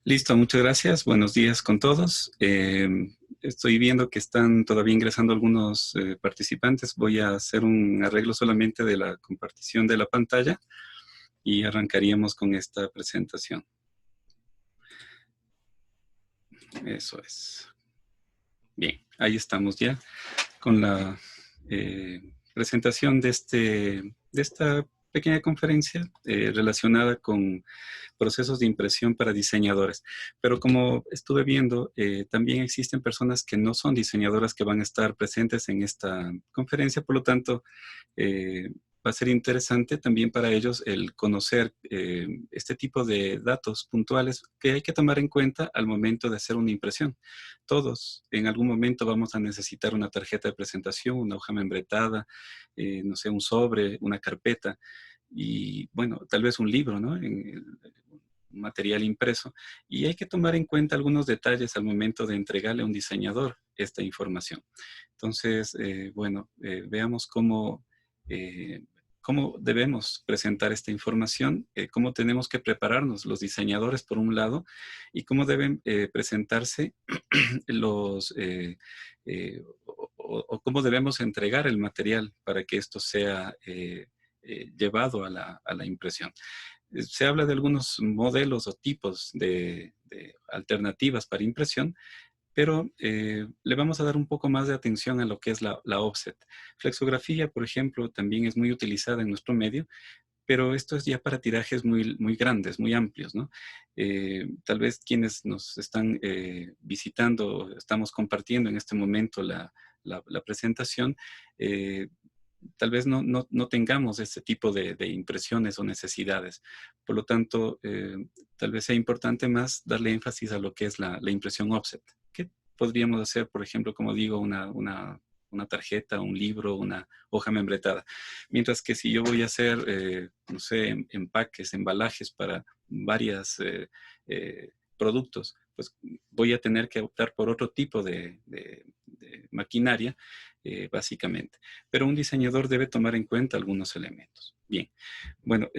Listo, muchas gracias. Buenos días con todos. Estoy viendo que están todavía ingresando algunos participantes. Voy a hacer un arreglo solamente de la compartición de la pantalla y arrancaríamos con esta presentación. Eso es. Bien, ahí estamos ya con la presentación de esta pequeña conferencia relacionada con procesos de impresión para diseñadores. Pero como estuve viendo, también existen personas que no son diseñadoras que van a estar presentes en esta conferencia, por lo tanto, va a ser interesante también para ellos el conocer este tipo de datos puntuales que hay que tomar en cuenta al momento de hacer una impresión. Todos en algún momento vamos a necesitar una tarjeta de presentación, una hoja membretada, no sé, un sobre, una carpeta y, bueno, tal vez un libro, ¿no? Material impreso. Y hay que tomar en cuenta algunos detalles al momento de entregarle a un diseñador esta información. Entonces, bueno, veamos eh, cómo debemos presentar esta información, cómo tenemos que prepararnos los diseñadores por un lado y cómo deben presentarse los, o cómo debemos entregar el material para que esto sea llevado a la impresión. Se habla de algunos modelos o tipos de alternativas para impresión, pero le vamos a dar un poco más de atención a lo que es la offset. Flexografía, por ejemplo, también es muy utilizada en nuestro medio, pero esto es ya para tirajes muy, muy grandes, muy amplios, ¿no? Tal vez quienes nos están visitando, estamos compartiendo en este momento la presentación, eh, tal vez no tengamos este tipo de impresiones o necesidades. Por lo tanto, tal vez sea importante más darle énfasis a lo que es la impresión offset. ¿Qué podríamos hacer, por ejemplo, como digo, una tarjeta, un libro, una hoja membretada? Mientras que si yo voy a hacer, no sé, empaques, embalajes para varias productos, pues voy a tener que optar por otro tipo de maquinaria, básicamente. Pero un diseñador debe tomar en cuenta algunos elementos. Bien, bueno,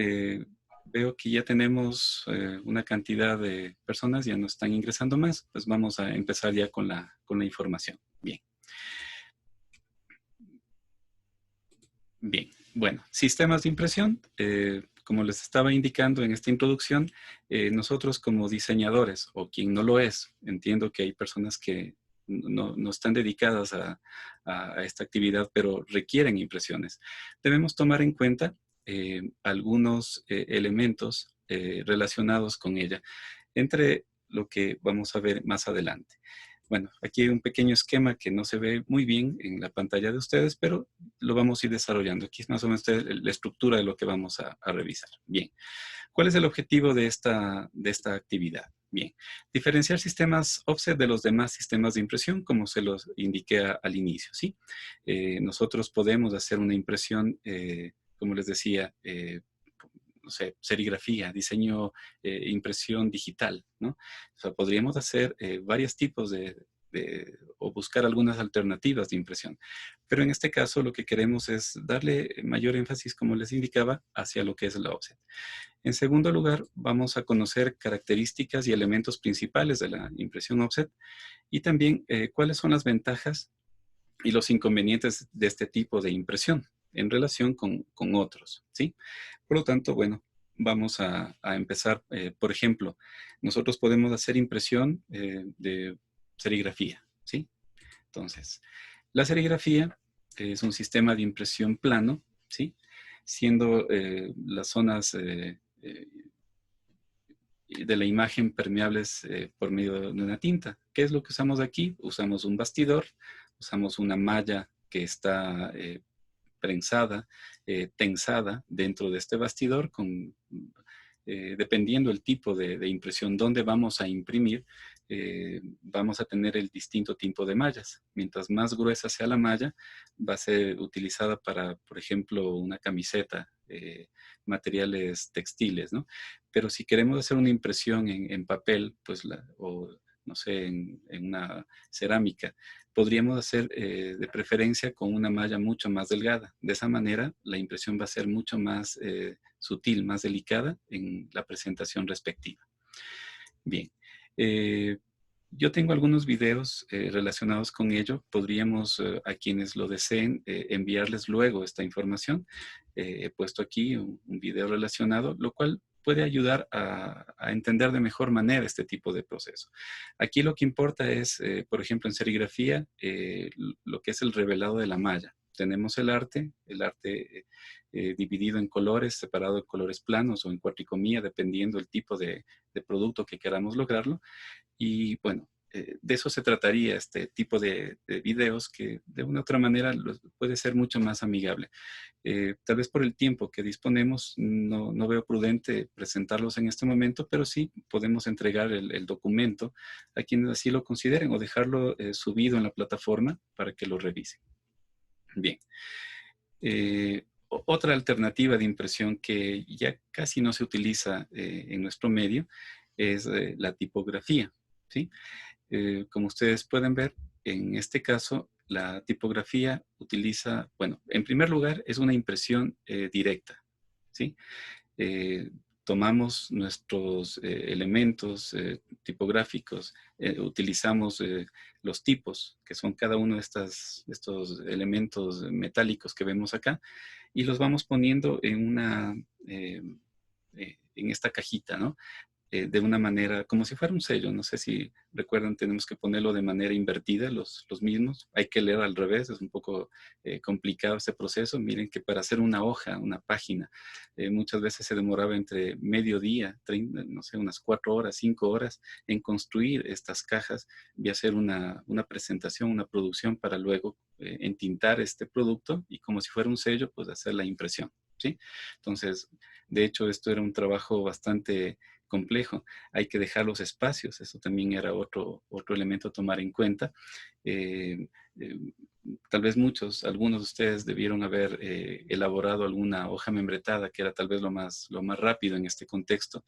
veo que ya tenemos una cantidad de personas, ya no están ingresando más, pues vamos a empezar ya con la información. Bien, bien. Bueno, sistemas de impresión. Como les estaba indicando en esta introducción, nosotros como diseñadores, o quien no lo es, entiendo que hay personas que no están dedicadas a esta actividad, pero requieren impresiones. Debemos tomar en cuenta algunos elementos relacionados con ella, entre lo que vamos a ver más adelante. Bueno, aquí hay un pequeño esquema que no se ve muy bien en la pantalla de ustedes, pero lo vamos a ir desarrollando. Aquí es más o menos la estructura de lo que vamos a revisar. Bien, ¿cuál es el objetivo de esta actividad? Bien, diferenciar sistemas offset de los demás sistemas de impresión, como se los indiqué al inicio, ¿sí? Nosotros podemos hacer una impresión, como les decía, no sé, serigrafía, diseño, impresión digital, ¿no? O sea, podríamos hacer varios tipos o buscar algunas alternativas de impresión. Pero en este caso lo que queremos es darle mayor énfasis, como les indicaba, hacia lo que es la offset. En segundo lugar, vamos a conocer características y elementos principales de la impresión offset y también cuáles son las ventajas y los inconvenientes de este tipo de impresión en relación con otros, ¿sí? Por lo tanto, bueno, vamos a empezar. Por ejemplo, nosotros podemos hacer impresión de serigrafía, ¿sí? Entonces, la serigrafía es un sistema de impresión plano, ¿sí? Siendo las zonas de la imagen permeables por medio de una tinta. ¿Qué es lo que usamos aquí? Usamos un bastidor, usamos una malla que está prensada, tensada dentro de este bastidor, dependiendo el tipo de impresión donde vamos a imprimir, vamos a tener el distinto tipo de mallas. Mientras más gruesa sea la malla, va a ser utilizada para, por ejemplo, una camiseta, materiales textiles, ¿no? Pero si queremos hacer una impresión en papel, pues o no sé, en una cerámica, podríamos hacer de preferencia con una malla mucho más delgada. De esa manera, la impresión va a ser mucho más sutil, más delicada en la presentación respectiva. Bien, Eh, yo tengo algunos videos relacionados con ello. Podríamos, a quienes lo deseen, enviarles luego esta información. He puesto aquí un video relacionado, lo cual puede ayudar a entender de mejor manera este tipo de proceso. Aquí lo que importa es, por ejemplo, en serigrafía, lo que es el revelado de la malla. Tenemos el arte dividido en colores, separado en colores planos o en cuatricomía, dependiendo del tipo de producto que queramos lograrlo. Y bueno, de eso se trataría este tipo de videos que de una u otra manera puede ser mucho más amigable. Tal vez por el tiempo que disponemos, no veo prudente presentarlos en este momento, pero sí podemos entregar el documento a quienes así lo consideren o dejarlo subido en la plataforma para que lo revisen. Bien. Otra alternativa de impresión que ya casi no se utiliza en nuestro medio es la tipografía, ¿sí? Como ustedes pueden ver, en este caso, la tipografía utiliza, bueno, en primer lugar, es una impresión directa, ¿sí? Eh, tomamos nuestros elementos tipográficos, utilizamos los tipos, que son cada uno de estos elementos metálicos que vemos acá, y los vamos poniendo eh, en esta cajita, ¿no? De una manera, como si fuera un sello. No sé si recuerdan, tenemos que ponerlo de manera invertida, los mismos. Hay que leer al revés, es un poco complicado este proceso. Miren que para hacer una hoja, una página, muchas veces se demoraba entre mediodía, 30, no sé, unas 4 horas, 5 horas en construir estas cajas y hacer una presentación, una producción para luego entintar este producto y como si fuera un sello, pues hacer la impresión, ¿sí? Entonces, de hecho, esto era un trabajo bastante complejo. Hay que dejar los espacios, eso también era otro elemento a tomar en cuenta. Eh, eh, Tal vez algunos de ustedes debieron haber elaborado alguna hoja membretada, que era tal vez lo más rápido en este contexto.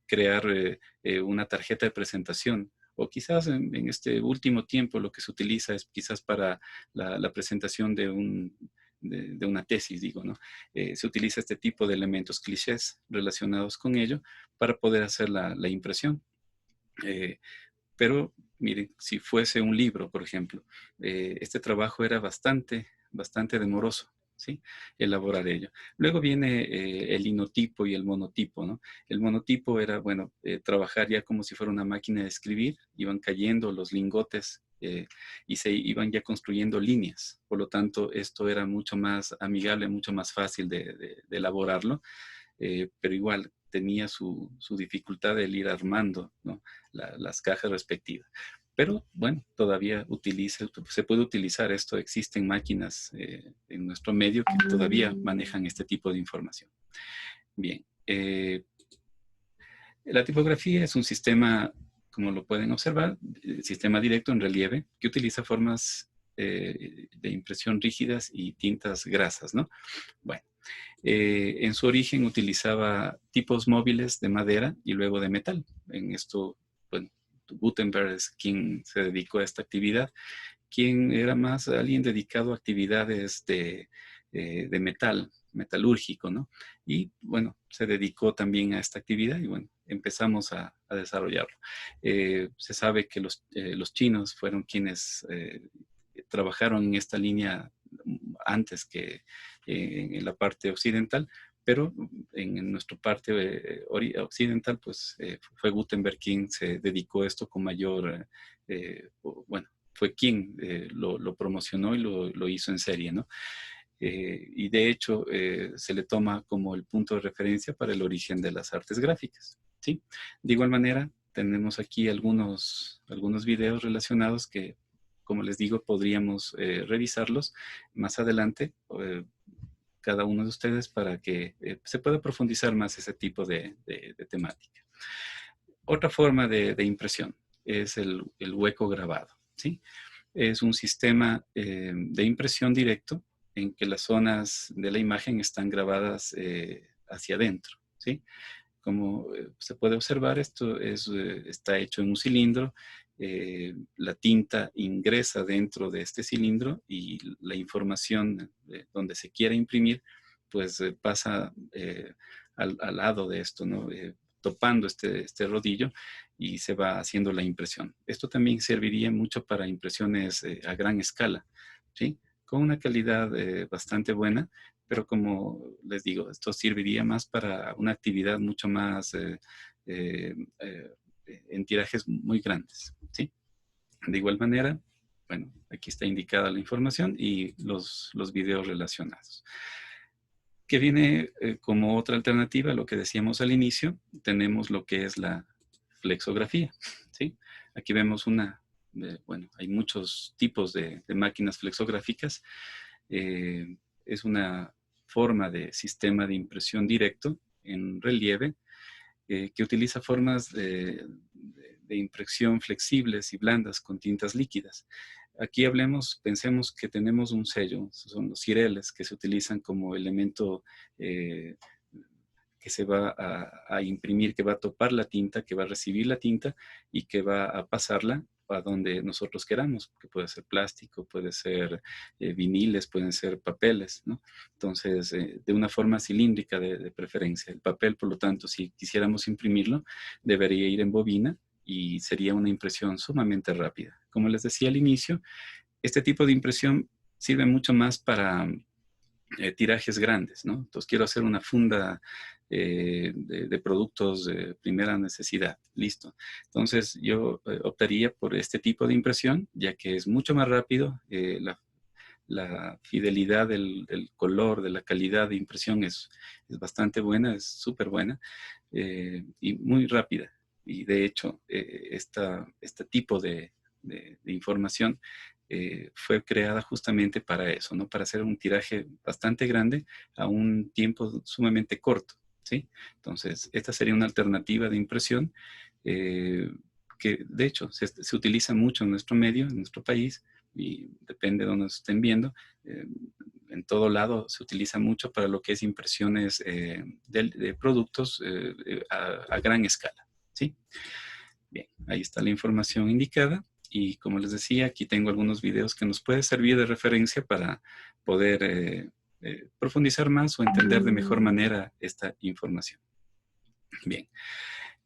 Crear una tarjeta de presentación. O quizás en este último tiempo lo que se utiliza es quizás para la presentación de una tesis, digo, ¿no? Se utiliza este tipo de elementos clichés relacionados con ello para poder hacer la impresión. Eh, pero miren, si fuese un libro, por ejemplo, este trabajo era bastante demoroso, ¿sí? Elaborar ello. Luego viene el linotipo y el monotipo, ¿no? El monotipo era, bueno, trabajar ya como si fuera una máquina de escribir, iban cayendo los lingotes y se iban ya construyendo líneas. Por lo tanto, esto era mucho más amigable, mucho más fácil de elaborarlo, pero igual tenía su dificultad el ir armando, ¿no? Las cajas respectivas. Pero bueno, todavía se puede utilizar esto. Existen máquinas en nuestro medio que todavía manejan este tipo de información. Bien, la tipografía es un sistema, como lo pueden observar, sistema directo en relieve que utiliza formas de impresión rígidas y tintas grasas, ¿no? Bueno, en su origen utilizaba tipos móviles de madera y luego de metal. En esto, bueno, Gutenberg es quien se dedicó a esta actividad, quien era más alguien dedicado a actividades de metal, metalúrgico, ¿no? Y bueno, se dedicó también a esta actividad y bueno, empezamos a desarrollarlo. Se sabe que los chinos fueron quienes trabajaron en esta línea antes que en la parte occidental, pero en nuestra parte occidental, pues fue Gutenberg quien se dedicó a esto con mayor, bueno, fue quien lo promocionó y lo hizo en serie, ¿no? Y de hecho se le toma como el punto de referencia para el origen de las artes gráficas, ¿sí? De igual manera, tenemos aquí algunos videos relacionados que, como les digo, podríamos revisarlos más adelante, cada uno de ustedes, para que se pueda profundizar más ese tipo de temática. Otra forma de impresión es el hueco grabado, ¿sí? Es un sistema de impresión directo en que las zonas de la imagen están grabadas hacia adentro, ¿sí? Como se puede observar, está hecho en un cilindro, la tinta ingresa dentro de este cilindro y la información donde se quiera imprimir, pues pasa al lado de esto, ¿no? topando este rodillo y se va haciendo la impresión. Esto también serviría mucho para impresiones a gran escala, ¿sí? Con una calidad bastante buena, pero como les digo, esto serviría más para una actividad mucho más eh, eh, en tirajes muy grandes, ¿sí? De igual manera, bueno, aquí está indicada la información y los videos relacionados. Que viene como otra alternativa a lo que decíamos al inicio, tenemos lo que es la flexografía, ¿sí? Aquí vemos bueno, hay muchos tipos de máquinas flexográficas. Es una forma de sistema de impresión directo en relieve que utiliza formas de impresión flexibles y blandas con tintas líquidas. Aquí pensemos que tenemos un sello, son los cireles que se utilizan como elemento que se va a imprimir, que va a topar la tinta, que va a recibir la tinta y que va a pasarla a donde nosotros queramos, que puede ser plástico, puede ser viniles, pueden ser papeles, ¿no? Entonces, de una forma cilíndrica de preferencia. El papel, por lo tanto, si quisiéramos imprimirlo, debería ir en bobina y sería una impresión sumamente rápida. Como les decía al inicio, este tipo de impresión sirve mucho más para tirajes grandes, ¿no? Entonces quiero hacer una funda de productos de primera necesidad, listo. Entonces yo optaría por este tipo de impresión, ya que es mucho más rápido, la fidelidad del color, de la calidad de impresión es bastante buena, es súper buena y muy rápida. Y de hecho, este tipo de información fue creada justamente para eso, ¿no? Para hacer un tiraje bastante grande a un tiempo sumamente corto, ¿sí? Entonces, esta sería una alternativa de impresión que, de hecho, se utiliza mucho en nuestro medio, en nuestro país, y depende de donde nos estén viendo. En todo lado se utiliza mucho para lo que es impresiones de productos a gran escala, ¿sí? Bien, ahí está la información indicada. Y como les decía, aquí tengo algunos videos que nos puede servir de referencia para poder profundizar más o entender de mejor manera esta información. Bien,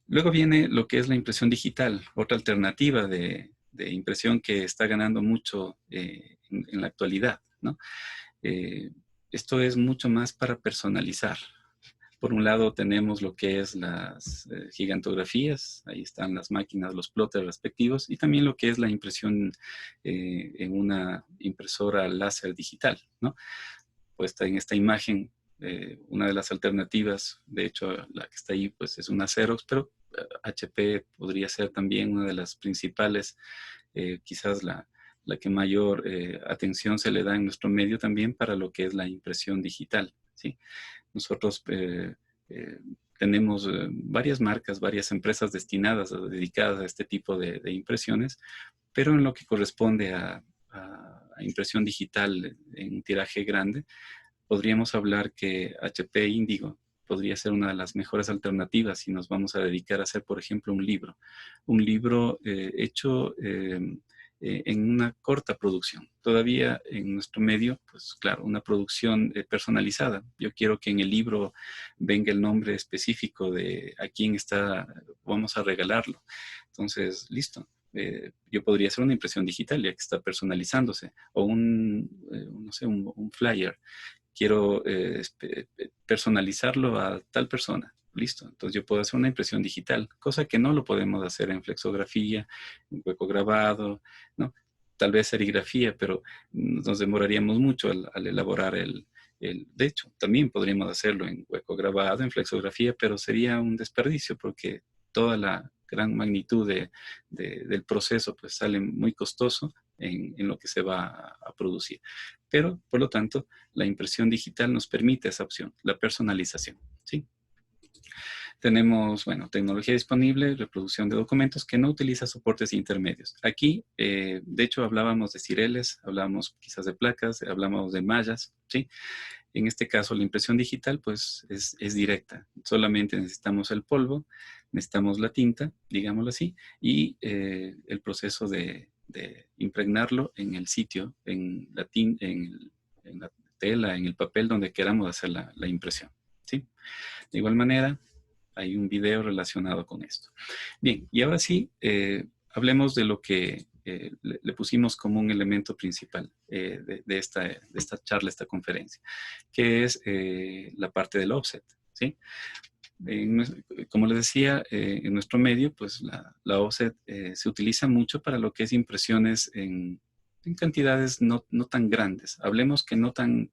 luego viene lo que es la impresión digital, otra alternativa de impresión que está ganando mucho en la actualidad, ¿no? Esto es mucho más para personalizar. Por un lado tenemos lo que es las gigantografías, ahí están las máquinas, los plotters respectivos, y también lo que es la impresión en una impresora láser digital, ¿no? Puesta en esta imagen, una de las alternativas, de hecho la que está ahí pues es una Xerox, pero HP podría ser también una de las principales, quizás la que mayor atención se le da en nuestro medio también para lo que es la impresión digital, ¿sí? Nosotros tenemos varias marcas, varias empresas destinadas o dedicadas a este tipo de impresiones, pero en lo que corresponde a impresión digital en un tiraje grande, podríamos hablar que HP Indigo podría ser una de las mejores alternativas si nos vamos a dedicar a hacer, por ejemplo, un libro hecho en una corta producción. Todavía en nuestro medio, pues claro, una producción personalizada. Yo quiero que en el libro venga el nombre específico de a quién vamos a regalarlo. Entonces, listo. Yo podría hacer una impresión digital ya que está personalizándose o no sé, un flyer. Quiero personalizarlo a tal persona. Listo. Entonces yo puedo hacer una impresión digital, cosa que no lo podemos hacer en flexografía, en hueco grabado, ¿no? Tal vez serigrafía, pero nos demoraríamos mucho al elaborar de hecho, también podríamos hacerlo en hueco grabado, en flexografía, pero sería un desperdicio porque toda la gran magnitud del proceso pues sale muy costoso en lo que se va a producir. Pero, por lo tanto, la impresión digital nos permite esa opción, la personalización, ¿sí? Tenemos, bueno, tecnología disponible, reproducción de documentos que no utiliza soportes intermedios. Aquí, de hecho, hablábamos de cireles, hablábamos quizás de placas, hablábamos de mallas, ¿sí? En este caso, la impresión digital, pues, es directa. Solamente necesitamos el polvo, necesitamos la tinta, digámoslo así, y el proceso de impregnarlo en el sitio, en la tela, en el papel donde queramos hacer la impresión, ¿sí? De igual manera, hay un video relacionado con esto. Bien, y ahora sí, hablemos de lo que le pusimos como un elemento principal de esta charla, esta conferencia, que es la parte del offset, ¿sí? Como les decía, en nuestro medio, pues la offset se utiliza mucho para lo que es impresiones en cantidades no tan grandes. Hablemos que no tan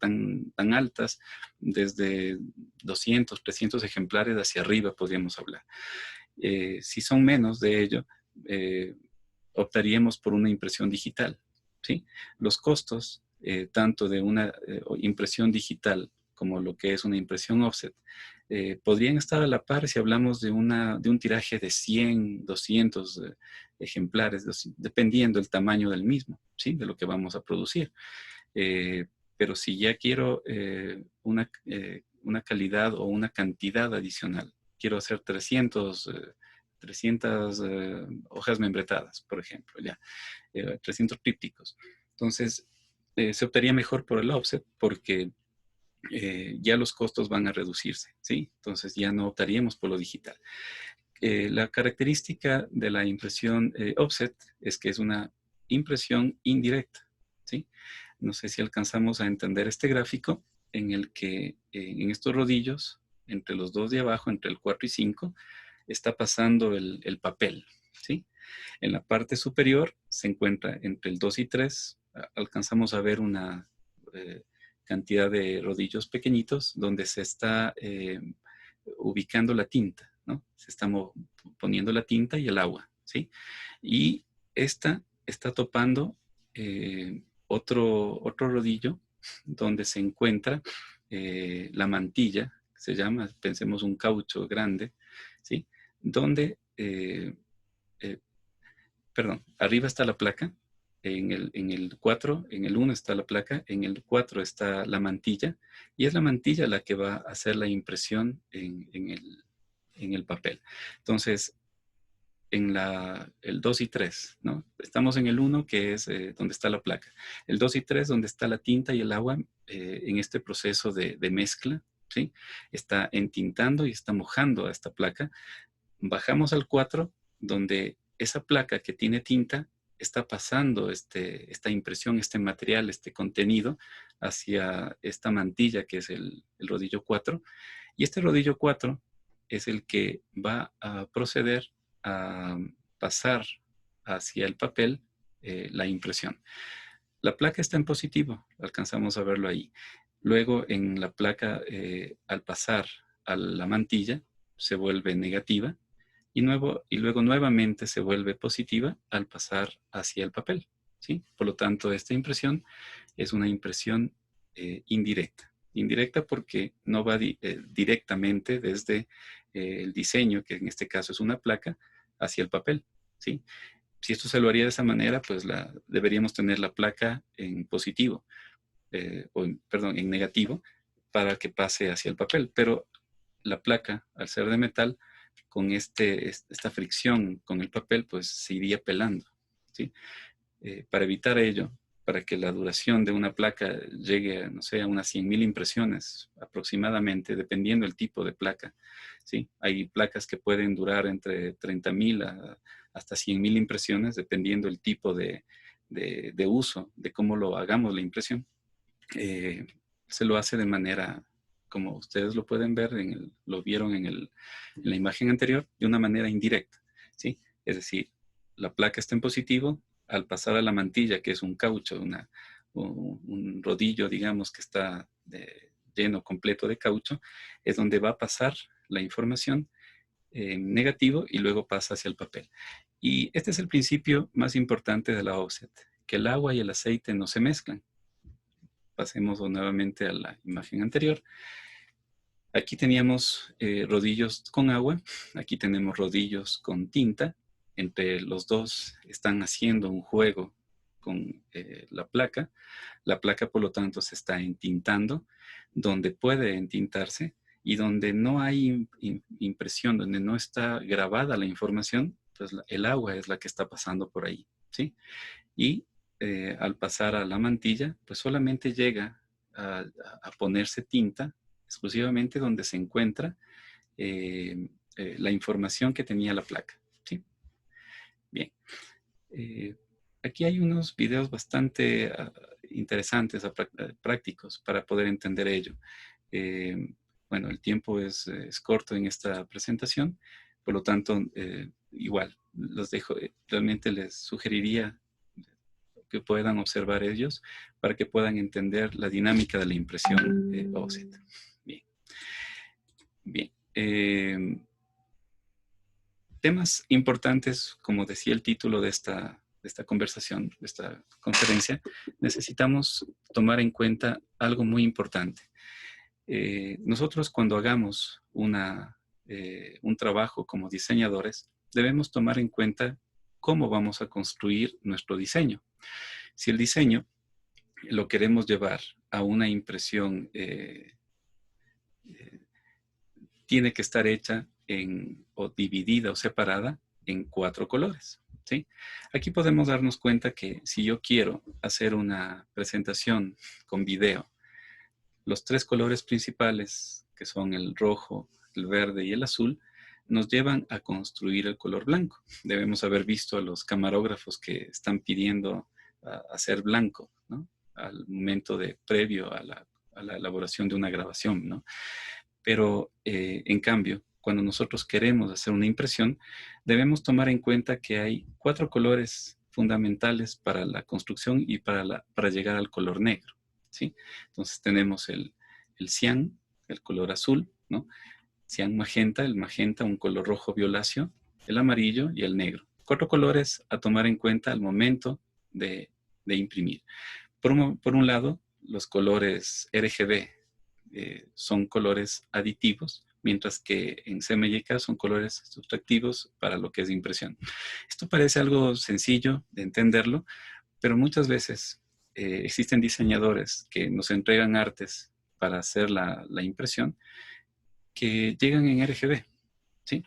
altas, desde 200, 300 ejemplares hacia arriba podríamos hablar. Si son menos de ello, optaríamos por una impresión digital, ¿sí? Los costos, tanto de una impresión digital como lo que es una impresión offset, podrían estar a la par si hablamos de un tiraje de 100, 200 ejemplares, dependiendo del tamaño del mismo, ¿sí? De lo que vamos a producir. Pero si ya quiero una calidad o una cantidad adicional, quiero hacer 300 hojas membretadas, por ejemplo, ya, 300 trípticos. Entonces, se optaría mejor por el offset porque ya los costos van a reducirse, ¿sí? Entonces ya no optaríamos por lo digital. La característica de la impresión offset es que es una impresión indirecta, ¿sí? No sé si alcanzamos a entender este gráfico en el que en estos rodillos, entre los dos de abajo, entre el 4 y 5, está pasando el papel, ¿sí? En la parte superior se encuentra entre el 2 y 3, alcanzamos a ver una cantidad de rodillos pequeñitos donde se está ubicando la tinta, ¿no? Se está poniendo la tinta y el agua, ¿sí? Y esta está topando otro rodillo donde se encuentra la mantilla, que se llama, pensemos un caucho grande, ¿sí? Donde, perdón, arriba está la placa, en el 4, en el 1 está la placa, en el 4 está la mantilla, y es la mantilla la que va a hacer la impresión en el papel. Entonces, en el 2 y 3, ¿no? Estamos en el 1, que es donde está la placa. El 2 y 3, donde está la tinta y el agua, en este proceso de mezcla, ¿sí? Está entintando y está mojando a esta placa. Bajamos al 4, donde esa placa que tiene tinta está pasando esta impresión, este material, este contenido hacia esta mantilla que es el rodillo 4. Y este rodillo 4 es el que va a proceder a pasar hacia el papel la impresión. La placa está en positivo, alcanzamos a verlo ahí. Luego en la placa, al pasar a la mantilla, se vuelve negativa y luego nuevamente se vuelve positiva al pasar hacia el papel, ¿sí? Por lo tanto, esta impresión es una impresión indirecta. Indirecta porque no va directamente desde el diseño, que en este caso es una placa, hacia el papel, ¿sí? Si esto se lo haría de esa manera, pues deberíamos tener la placa en positivo, perdón, en negativo, para que pase hacia el papel. Pero la placa, al ser de metal, con esta fricción con el papel, pues se iría pelando, ¿sí? Para evitar ello, para que la duración de una placa llegue a, no sé, a unas 100,000 impresiones aproximadamente, dependiendo del tipo de placa, ¿sí? Hay placas que pueden durar entre 30,000 hasta 100,000 impresiones, dependiendo del tipo de uso, de cómo lo hagamos la impresión. Se lo hace de manera, como ustedes lo pueden ver, lo vieron en la imagen anterior, de una manera indirecta, ¿sí? Es decir, la placa está en positivo, al pasar a la mantilla, que es un caucho, un rodillo, digamos, que está lleno completo de caucho, es donde va a pasar la información en negativo y luego pasa hacia el papel. Y este es el principio más importante de la offset, que el agua y el aceite no se mezclan. Pasemos nuevamente a la imagen anterior. Aquí teníamos rodillos con agua, aquí tenemos rodillos con tinta. Entre los dos están haciendo un juego con la placa. La placa, por lo tanto, se está entintando, donde puede entintarse y donde no hay impresión, donde no está grabada la información, pues el agua es la que está pasando por ahí, ¿sí? Y al pasar a la mantilla, pues solamente llega a ponerse tinta exclusivamente donde se encuentra la información que tenía la placa. ¿Sí? Bien. Aquí hay unos videos bastante interesantes, prácticos, para poder entender ello. Bueno, el tiempo es corto en esta presentación, por lo tanto, igual, los dejo, realmente les sugeriría que puedan observar ellos para que puedan entender la dinámica de la impresión offset. Bien. Bien. Temas importantes, como decía el título de esta conversación, de esta conferencia, necesitamos tomar en cuenta algo muy importante. Nosotros cuando hagamos un trabajo como diseñadores, debemos tomar en cuenta cómo vamos a construir nuestro diseño. Si el diseño lo queremos llevar a una impresión, tiene que estar hecha o dividida o separada en 4 colores. ¿Sí? Aquí podemos darnos cuenta que si yo quiero hacer una presentación con video, los 3 colores principales, que son el rojo, el verde y el azul, nos llevan a construir el color blanco. Debemos haber visto a los camarógrafos que están pidiendo hacer blanco, ¿no? Al momento previo a la elaboración de una grabación, ¿no? Pero, en cambio, cuando nosotros queremos hacer una impresión, debemos tomar en cuenta que hay 4 colores fundamentales para la construcción y para llegar al color negro, ¿sí? Entonces tenemos el cian, el color azul, ¿no? Cian magenta, el magenta, un color rojo violáceo, el amarillo y el negro. 4 colores a tomar en cuenta al momento de imprimir. Por un lado, los colores RGB son colores aditivos, mientras que en CMYK son colores sustractivos para lo que es impresión. Esto parece algo sencillo de entenderlo, pero muchas veces existen diseñadores que nos entregan artes para hacer la impresión que llegan en RGB, ¿sí?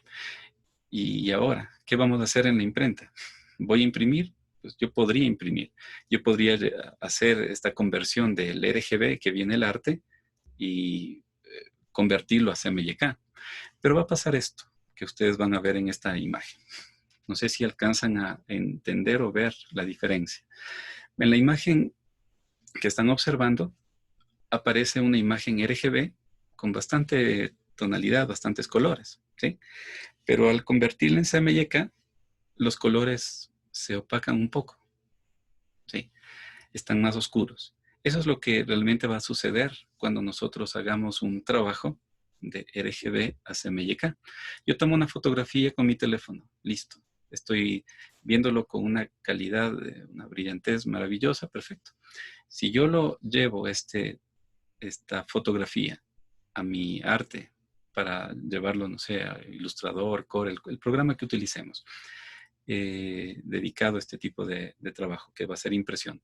Y ahora, ¿qué vamos a hacer en la imprenta? ¿Voy a imprimir? Pues yo podría imprimir. Yo podría hacer esta conversión del RGB que viene el arte y convertirlo a CMYK. Pero va a pasar esto que ustedes van a ver en esta imagen. No sé si alcanzan a entender o ver la diferencia. En la imagen que están observando, aparece una imagen RGB con bastante tonalidad, bastantes colores, ¿sí? Pero al convertirla en CMYK, los colores se opacan un poco, ¿sí? Están más oscuros. Eso es lo que realmente va a suceder cuando nosotros hagamos un trabajo de RGB a CMYK. Yo tomo una fotografía con mi teléfono, listo. Estoy viéndolo con una calidad, una brillantez maravillosa, perfecto. Si yo lo llevo esta fotografía a mi arte para llevarlo, no sé, a Illustrator, Core, el programa que utilicemos, dedicado a este tipo de trabajo, que va a ser impresión.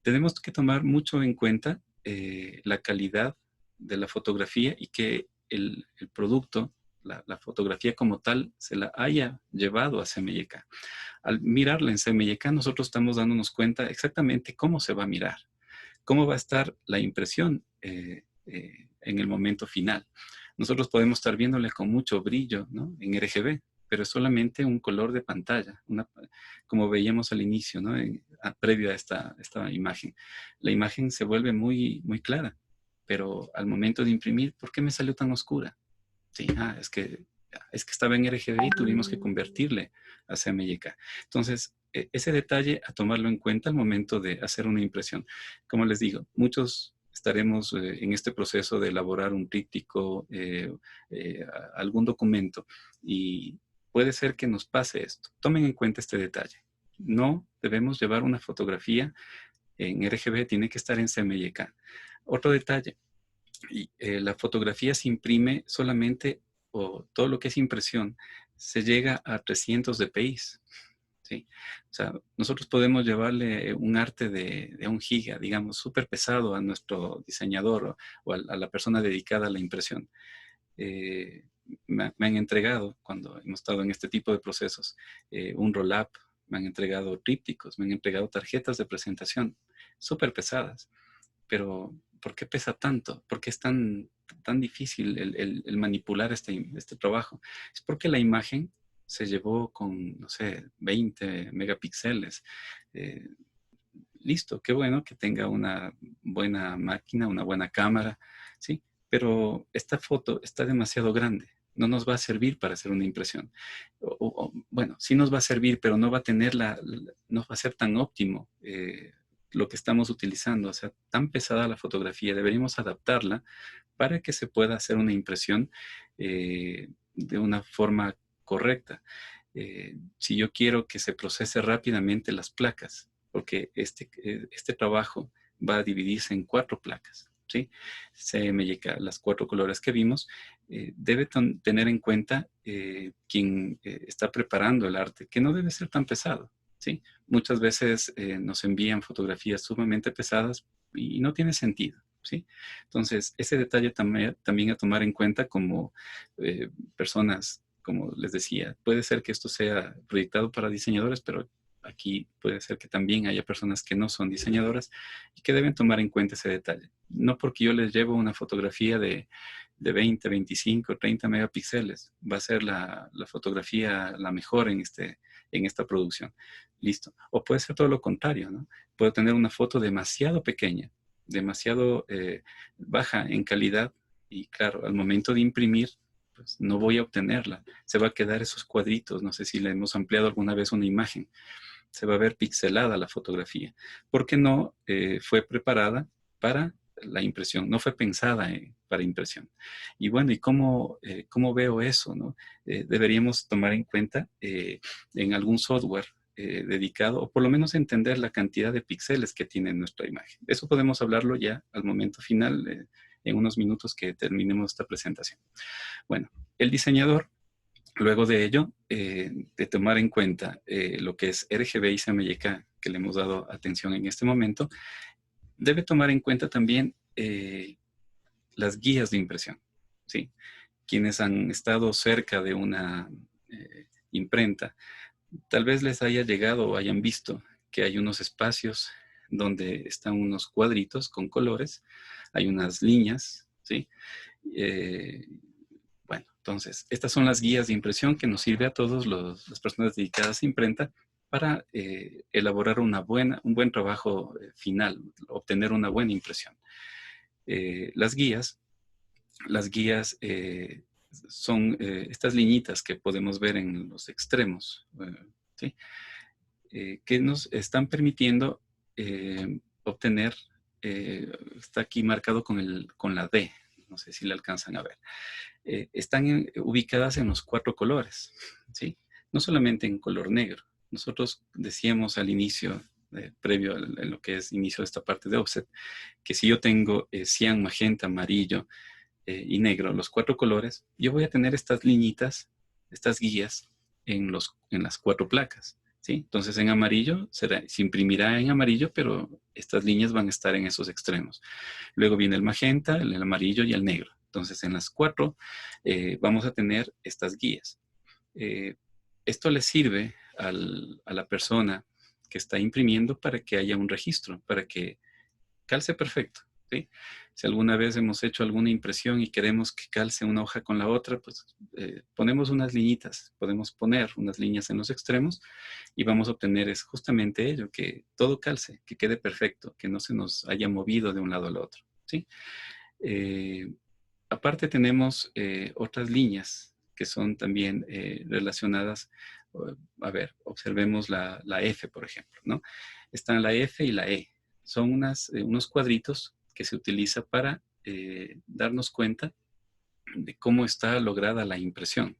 Tenemos que tomar mucho en cuenta la calidad de la fotografía y que el producto, la fotografía como tal, se la haya llevado a CMYK. Al mirarla en CMYK, nosotros estamos dándonos cuenta exactamente cómo se va a mirar, cómo va a estar la impresión en el momento final. Nosotros podemos estar viéndole con mucho brillo, ¿no? En RGB, pero es solamente un color de pantalla, como veíamos al inicio, ¿no? Previo a esta imagen. La imagen se vuelve muy, muy clara, pero al momento de imprimir, ¿por qué me salió tan oscura? Sí, es que estaba en RGB y tuvimos que convertirle a CMYK. Entonces, ese detalle a tomarlo en cuenta al momento de hacer una impresión. Como les digo, muchos estaremos en este proceso de elaborar un tríptico, algún documento, y puede ser que nos pase esto. Tomen en cuenta este detalle. No debemos llevar una fotografía en RGB, tiene que estar en CMYK. Otro detalle, la fotografía se imprime solamente, o todo lo que es impresión, se llega a 300 dpi. ¿Sí? O sea, nosotros podemos llevarle un arte de 1 giga, digamos, súper pesado a nuestro diseñador o a la persona dedicada a la impresión. Me han entregado, cuando hemos estado en este tipo de procesos, un roll-up, me han entregado trípticos, me han entregado tarjetas de presentación súper pesadas, pero ¿por qué pesa tanto? ¿Por qué es tan difícil el manipular este trabajo? Es porque la imagen se llevó con, no sé, 20 megapíxeles. Eh, Listo, qué bueno que tenga una buena máquina, una buena cámara, ¿sí? Pero esta foto está demasiado grande. No nos va a servir para hacer una impresión. Bueno, sí nos va a servir, pero no va a tener no va a ser tan óptimo lo que estamos utilizando. O sea, tan pesada la fotografía. Deberíamos adaptarla para que se pueda hacer una impresión de una forma correcta. Si yo quiero que se procese rápidamente las placas, porque este trabajo va a dividirse en 4 placas, ¿sí? CMYK, las 4 colores que vimos, debe tener en cuenta quien está preparando el arte, que no debe ser tan pesado, ¿sí? Muchas veces nos envían fotografías sumamente pesadas y no tiene sentido, ¿sí? Entonces, ese detalle también a tomar en cuenta como personas, como les decía, puede ser que esto sea proyectado para diseñadores, pero aquí puede ser que también haya personas que no son diseñadoras y que deben tomar en cuenta ese detalle. No porque yo les llevo una fotografía de 20, 25, 30 megapíxeles, va a ser la fotografía la mejor en esta producción. Listo. O puede ser todo lo contrario, ¿no? Puedo tener una foto demasiado pequeña, demasiado baja en calidad y claro, al momento de imprimir, pues no voy a obtenerla. Se va a quedar esos cuadritos. No sé si le hemos ampliado alguna vez una imagen. Se va a ver pixelada la fotografía, porque no fue preparada para la impresión, no fue pensada para impresión. Y bueno, ¿cómo veo eso? ¿No? Deberíamos tomar en cuenta en algún software dedicado, o por lo menos entender la cantidad de píxeles que tiene nuestra imagen. Eso podemos hablarlo ya al momento final, en unos minutos que terminemos esta presentación. Bueno, el diseñador, luego de ello, de tomar en cuenta lo que es RGB y CMYK, que le hemos dado atención en este momento, debe tomar en cuenta también las guías de impresión, ¿sí? Quienes han estado cerca de una imprenta, tal vez les haya llegado o hayan visto que hay unos espacios donde están unos cuadritos con colores, hay unas líneas, ¿sí? Bueno, entonces, estas son las guías de impresión que nos sirve a todas las personas dedicadas a imprenta para elaborar un buen trabajo final, obtener una buena impresión. Las guías son estas liñitas que podemos ver en los extremos, ¿sí? Que nos están permitiendo obtener, está aquí marcado con la D, no sé si le alcanzan a ver. Están ubicadas en los 4 colores, ¿sí? No solamente en color negro. Nosotros decíamos al inicio, previo a lo que es inicio de esta parte de offset, que si yo tengo cian, magenta, amarillo y negro, los 4 colores, yo voy a tener estas liñitas, estas guías en las 4 placas, ¿sí? Entonces en amarillo se imprimirá en amarillo, pero estas líneas van a estar en esos extremos. Luego viene el magenta, el amarillo y el negro. Entonces, en las 4 vamos a tener estas guías. Esto le sirve a la persona que está imprimiendo para que haya un registro, para que calce perfecto, ¿sí? Si alguna vez hemos hecho alguna impresión y queremos que calce una hoja con la otra, pues ponemos unas liñitas, podemos poner unas líneas en los extremos y vamos a obtener justamente ello, que todo calce, que quede perfecto, que no se nos haya movido de un lado al otro, ¿sí? Aparte tenemos otras líneas que son también relacionadas. A ver, observemos la F, por ejemplo, ¿no? Están la F y la E. Son unos cuadritos que se utiliza para darnos cuenta de cómo está lograda la impresión.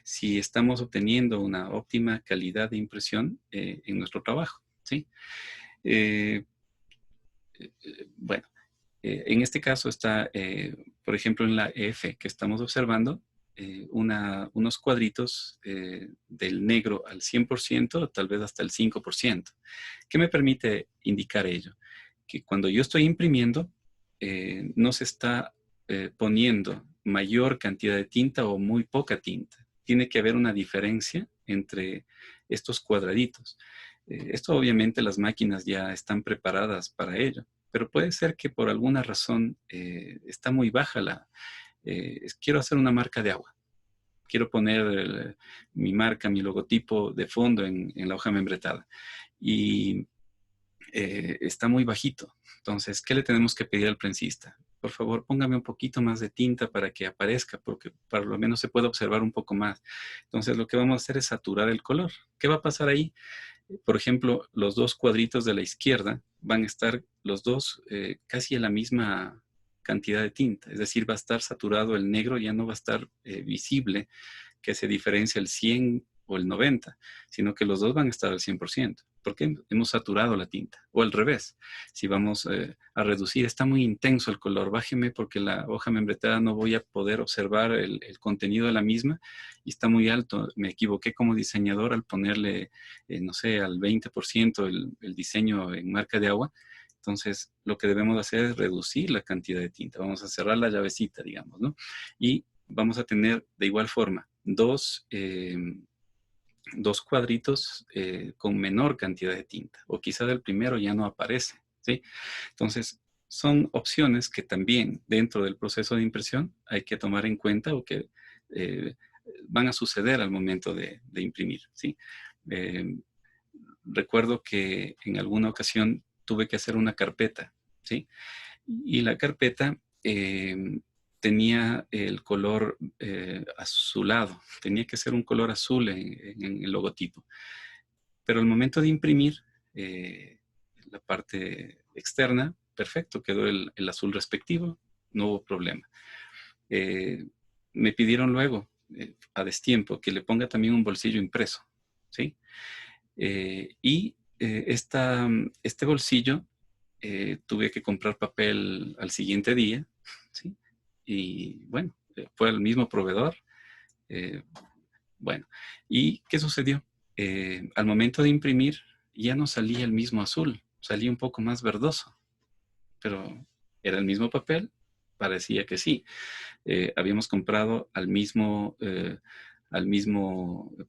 Si estamos obteniendo una óptima calidad de impresión en nuestro trabajo, ¿sí? Bueno. En este caso está, por ejemplo, en la F que estamos observando, unos cuadritos del negro al 100%, tal vez hasta el 5%. ¿Qué me permite indicar ello? Que cuando yo estoy imprimiendo, no se está poniendo mayor cantidad de tinta o muy poca tinta. Tiene que haber una diferencia entre estos cuadraditos. Esto obviamente las máquinas ya están preparadas para ello. pero puede ser que por alguna razón está muy baja quiero hacer una marca de agua. Quiero poner mi marca, mi logotipo de fondo en la hoja membretada. Y está muy bajito. Entonces, ¿qué le tenemos que pedir al prensista? Por favor, póngame un poquito más de tinta para que aparezca, porque por lo menos se pueda observar un poco más. Entonces, lo que vamos a hacer es saturar el color. ¿Qué va a pasar ahí? Por ejemplo, los dos cuadritos de la izquierda van a estar los dos casi a la misma cantidad de tinta. Es decir, va a estar saturado el negro, ya no va a estar visible que se diferencia el 100 o el 90, sino que los dos van a estar al 100%, porque hemos saturado la tinta. O al revés, si vamos a reducir, está muy intenso el color, bájeme porque la hoja membretada no voy a poder observar el contenido de la misma y está muy alto. Me equivoqué como diseñador al ponerle, no sé, al 20% el diseño en marca de agua. Entonces, lo que debemos hacer es reducir la cantidad de tinta. Vamos a cerrar la llavecita, digamos, ¿no? Y vamos a tener de igual forma dos cuadritos con menor cantidad de tinta. O quizá del primero ya no aparece, ¿sí? Entonces, son opciones que también dentro del proceso de impresión hay que tomar en cuenta o que van a suceder al momento de imprimir, ¿sí? Recuerdo que en alguna ocasión tuve que hacer una carpeta, ¿sí? Y la carpeta tenía el color azulado, tenía que ser un color azul en el logotipo. Pero al momento de imprimir la parte externa, perfecto, quedó el azul respectivo, no hubo problema. Me pidieron luego, a destiempo, que le ponga también un bolsillo impreso, ¿sí? Este bolsillo tuve que comprar papel al siguiente día, ¿sí? Y bueno, fue el mismo proveedor. eh, bueno, ¿y qué sucedió? Al momento de imprimir ya no salía el mismo azul, salía un poco más verdoso, pero era el mismo papel, parecía que sí. Habíamos comprado al mismo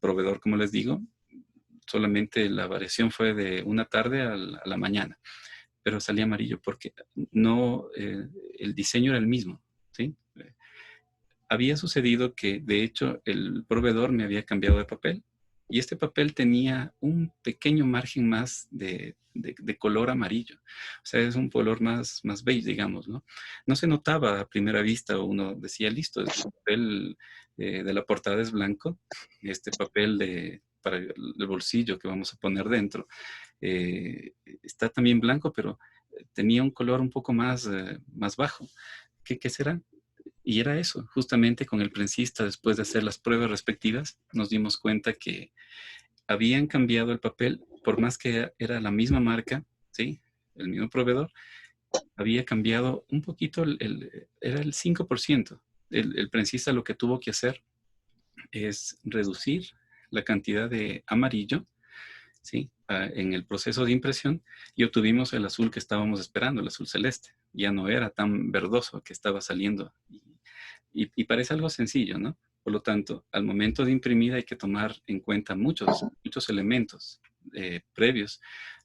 proveedor, como les digo, solamente la variación fue de una tarde a la mañana, pero salía amarillo porque no, el diseño era el mismo, ¿sí? Había sucedido que, de hecho, el proveedor me había cambiado de papel y este papel tenía un pequeño margen más de color amarillo. O sea, es un color más beige, digamos, ¿no? No se notaba a primera vista, uno decía, listo, el papel de la portada es blanco, este papel para el bolsillo que vamos a poner dentro está también blanco, pero tenía un color un poco más bajo. ¿Qué será? Y era eso, justamente con el prensista, después de hacer las pruebas respectivas, nos dimos cuenta que habían cambiado el papel, por más que era la misma marca, ¿sí? El mismo proveedor, había cambiado un poquito, era el 5%. El prensista lo que tuvo que hacer es reducir la cantidad de amarillo, ¿sí? En el proceso de impresión y obtuvimos el azul que estábamos esperando, el azul celeste. Ya no era tan verdoso que estaba saliendo. Y parece algo sencillo, ¿no? Por lo tanto, al momento de imprimir hay que tomar en cuenta muchos elementos previos.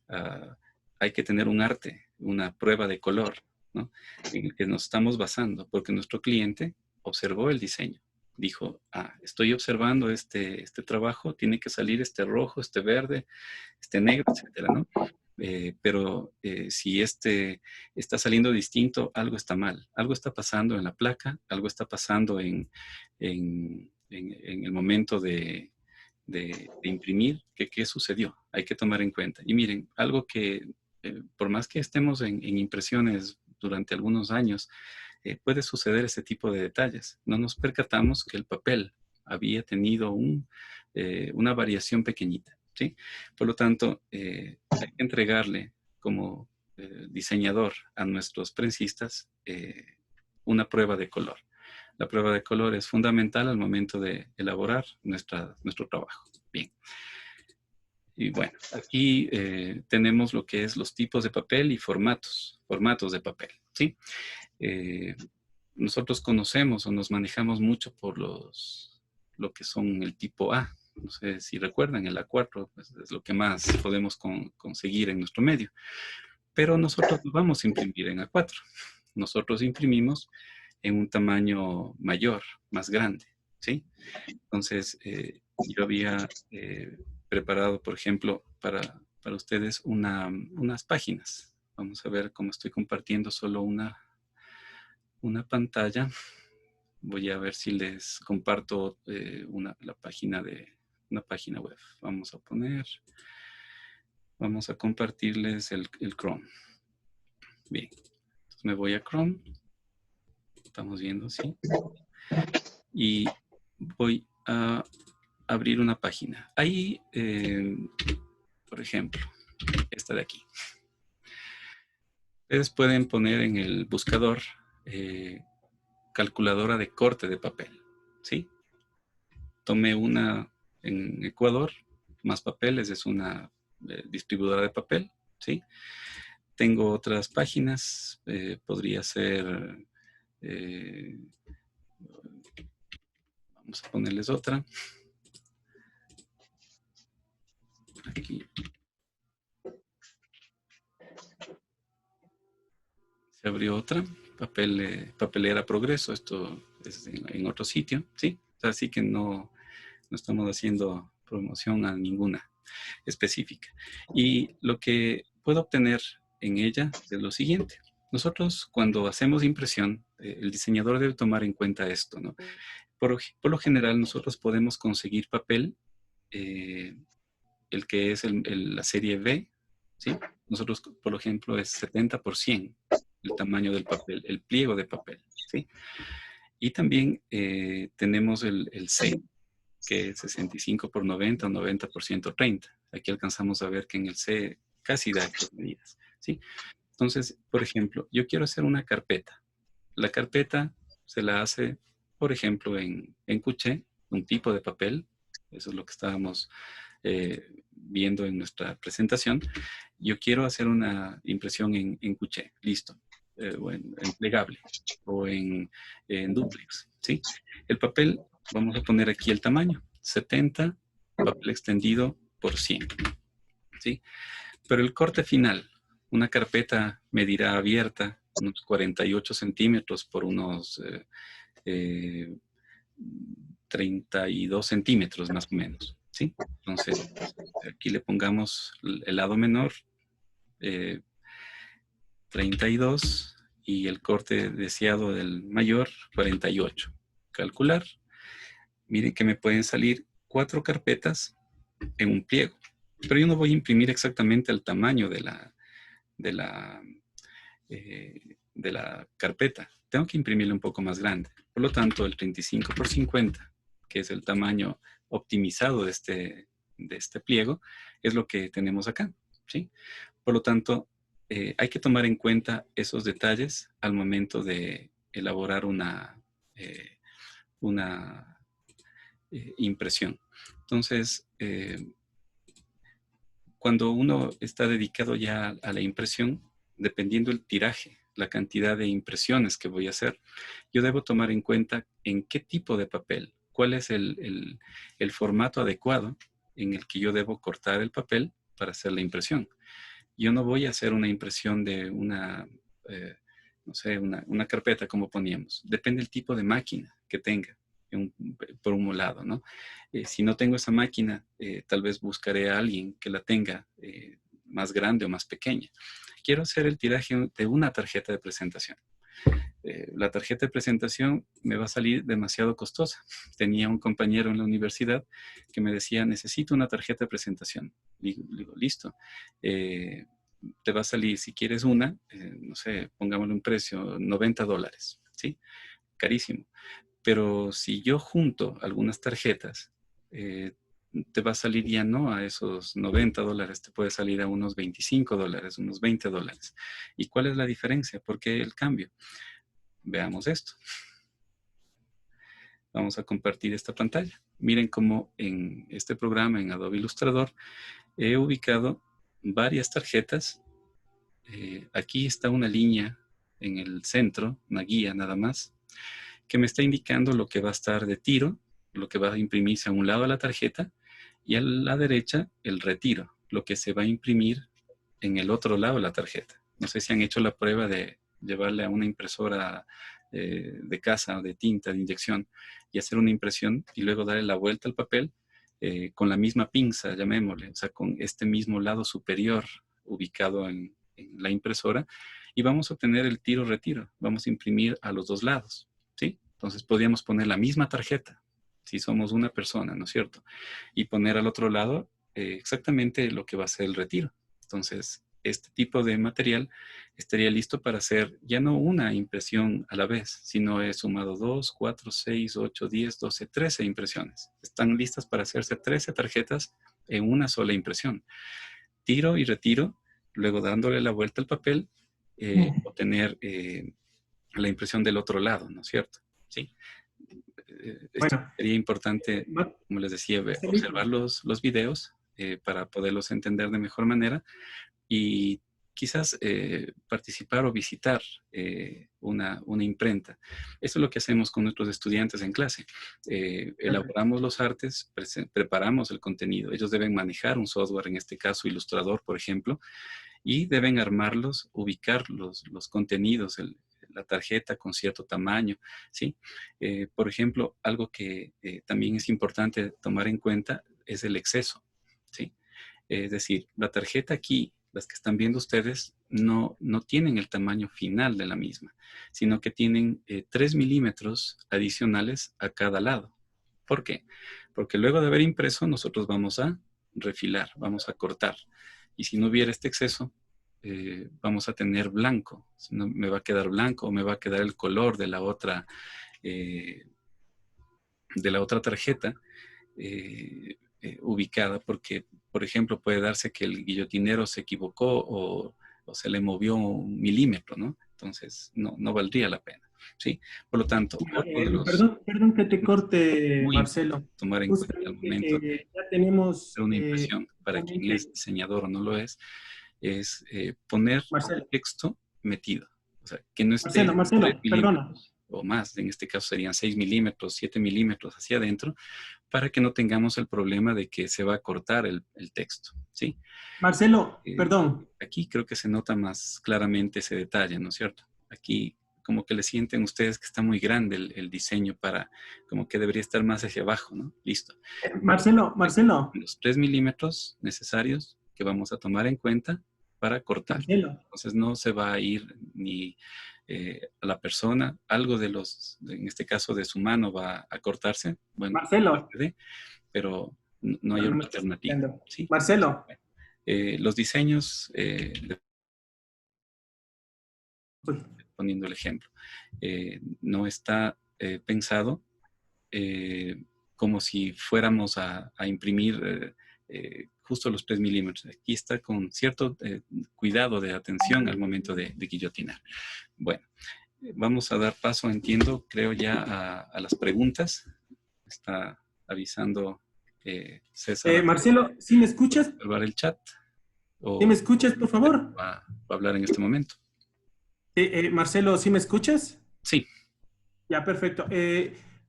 Uh, hay que tener un arte, una prueba de color, ¿no? En el que nos estamos basando, porque nuestro cliente observó el diseño. Dijo, estoy observando este trabajo, tiene que salir este rojo, este verde, este negro, etcétera, ¿no? Pero si está saliendo distinto, algo está mal, algo está pasando en la placa, algo está pasando en el momento de imprimir, ¿qué sucedió? Hay que tomar en cuenta. Y miren, algo que por más que estemos en impresiones durante algunos años, puede suceder ese tipo de detalles. No nos percatamos que el papel había tenido una variación pequeñita, ¿sí? Por lo tanto, hay que entregarle como diseñador a nuestros prensistas una prueba de color. La prueba de color es fundamental al momento de elaborar nuestro trabajo. Bien. Y bueno, aquí tenemos lo que es los tipos de papel y formatos de papel, ¿sí? Nosotros conocemos o nos manejamos mucho por lo que son el tipo A. No sé si recuerdan, el A4 pues, es lo que más podemos conseguir en nuestro medio. Pero nosotros no vamos a imprimir en A4. Nosotros imprimimos en un tamaño mayor, más grande, ¿sí? Entonces, yo había preparado, por ejemplo, para ustedes unas páginas. Vamos a ver cómo estoy compartiendo solo una pantalla. Voy a ver si les comparto la página una página web. Vamos a compartirles el Chrome. Bien, entonces me voy a Chrome. Estamos viendo, sí. Y voy a abrir una página. Ahí, por ejemplo, esta de aquí. Ustedes pueden poner en el buscador calculadora de corte de papel, ¿sí? Tomé una en Ecuador, Más Papeles es una distribuidora de papel, ¿sí? Tengo otras páginas, podría ser, vamos a ponerles otra. Aquí. Se abrió otra, Papelera Progreso, esto es en otro sitio, ¿sí? Así que no estamos haciendo promoción a ninguna específica. Y lo que puedo obtener en ella es lo siguiente. Nosotros cuando hacemos impresión, el diseñador debe tomar en cuenta esto, ¿no? Por lo general nosotros podemos conseguir papel, el que es la serie B, ¿sí? Nosotros, por ejemplo, es 70% el tamaño del papel, el pliego de papel, ¿sí? Y también tenemos el C, que es 65 por 90 o 90 por 130. Aquí alcanzamos a ver que en el C casi da estas medidas, ¿sí? Entonces, por ejemplo, yo quiero hacer una carpeta. La carpeta se la hace, por ejemplo, en Cuché, un tipo de papel. Eso es lo que estábamos viendo en nuestra presentación. Yo quiero hacer una impresión en Cuché, listo. O en plegable o en duplex, ¿sí? El papel, vamos a poner aquí el tamaño, 70 papel extendido por 100, ¿sí? Pero el corte final, una carpeta medirá abierta unos 48 centímetros por unos 32 centímetros más o menos, ¿sí? Entonces, aquí le pongamos el lado menor, 32, y el corte deseado del mayor, 48. Calcular. Miren que me pueden salir 4 carpetas en un pliego. Pero yo no voy a imprimir exactamente el tamaño de la carpeta. Tengo que imprimirle un poco más grande. Por lo tanto, el 35 por 50, que es el tamaño optimizado de este pliego, es lo que tenemos acá, ¿sí? Por lo tanto, hay que tomar en cuenta esos detalles al momento de elaborar una impresión. Entonces, cuando uno está dedicado ya a la impresión, dependiendo el tiraje, la cantidad de impresiones que voy a hacer, yo debo tomar en cuenta en qué tipo de papel, cuál es el formato adecuado en el que yo debo cortar el papel para hacer la impresión. Yo no voy a hacer una impresión de no sé, una carpeta como poníamos. Depende del tipo de máquina que tenga, por un lado, ¿no? Si no tengo esa máquina, tal vez buscaré a alguien que la tenga más grande o más pequeña. Quiero hacer el tiraje de una tarjeta de presentación. La tarjeta de presentación me va a salir demasiado costosa. Tenía un compañero en la universidad que me decía, necesito una tarjeta de presentación. Digo, listo. Te va a salir, si quieres una, no sé, pongámosle un precio, $90, ¿sí? Carísimo. Pero si yo junto algunas tarjetas, te va a salir ya no a esos $90, te puede salir a unos $25, unos $20. ¿Y cuál es la diferencia? ¿Por qué el cambio? Veamos esto. Vamos a compartir esta pantalla. Miren cómo en este programa, en Adobe Illustrator, he ubicado varias tarjetas. Aquí está una línea en el centro, una guía nada más, que me está indicando lo que va a estar de tiro, lo que va a imprimirse a un lado de la tarjeta, y a la derecha el retiro, lo que se va a imprimir en el otro lado de la tarjeta. No sé si han hecho la prueba de llevarle a una impresora de casa, de tinta, de inyección, y hacer una impresión y luego darle la vuelta al papel con la misma pinza, llamémosle, o sea, con este mismo lado superior ubicado en la impresora, y vamos a obtener el tiro-retiro. Vamos a imprimir a los dos lados, ¿sí? Entonces podríamos poner la misma tarjeta, si somos una persona, ¿no es cierto? Y poner al otro lado exactamente lo que va a ser el retiro. Entonces, este tipo de material estaría listo para hacer ya no una impresión a la vez, sino he sumado 2, 4, 6, 8, 10, 12, 13 impresiones. Están listas para hacerse 13 tarjetas en una sola impresión. Tiro y retiro, luego dándole la vuelta al papel, obtener la impresión del otro lado, ¿no es cierto? Sí. Esto Bueno, sería importante, como les decía, observar los videos para poderlos entender de mejor manera y quizás participar o visitar una imprenta. Eso es lo que hacemos con nuestros estudiantes en clase. Elaboramos los artes, preparamos el contenido. Ellos deben manejar un software, en este caso Illustrator, por ejemplo, y deben armarlos, ubicar los contenidos, la tarjeta con cierto tamaño, ¿sí? Por ejemplo, algo que también es importante tomar en cuenta es el exceso, ¿sí? Es decir, la tarjeta aquí, las que están viendo ustedes, no tienen el tamaño final de la misma, sino que tienen 3 milímetros adicionales a cada lado. ¿Por qué? Porque luego de haber impreso, nosotros vamos a refilar, vamos a cortar. Y si no hubiera este exceso, vamos a tener blanco. Si no, me va a quedar blanco o me va a quedar el color eh, de la otra tarjeta ubicada, porque, por ejemplo, puede darse que el guillotinero se equivocó o se le movió 1 milímetro, ¿no? Entonces, no valdría la pena, ¿sí? Por lo tanto, otro de los perdón que te corte, muy importantes Marcelo. tomar en cuenta al Justamente momento de ya tenemos, hacer una impresión, para quien es justamente, diseñador o no lo es poner el Marcelo, texto metido. O sea, que no esté Marcelo, 3 Marcelo, perdona. milímetros o más, en este caso serían 6 milímetros, 7 milímetros hacia adentro, para que no tengamos el problema de que se va a cortar el texto, ¿sí? Marcelo, Eh, perdón. Aquí creo que se nota más claramente ese detalle, ¿no es cierto? Aquí como que le sienten ustedes que está muy grande el diseño para, como que debería estar más hacia abajo, ¿no? Listo. Marcelo, Marcelo, Los 3 milímetros necesarios que vamos a tomar en cuenta para cortar. Marcelo, Entonces no se va a ir ni a la persona, algo en este caso de su mano va a cortarse, bueno, Marcelo. parte de, pero no hay No me otra estás alternativa, escuchando. ¿sí? Marcelo. Los diseños, Uy, poniendo el ejemplo, no está pensado como si fuéramos a imprimir justo los 3 milímetros. Aquí está con cierto cuidado de atención al momento de guillotinar. Bueno, vamos a dar paso, entiendo, creo ya a las preguntas. Está avisando César Marcelo, ¿sí me escuchas? observar el chat ¿Sí me o escuchas, por favor? va a hablar en este momento. Marcelo, ¿sí me escuchas? Sí, Ya, perfecto.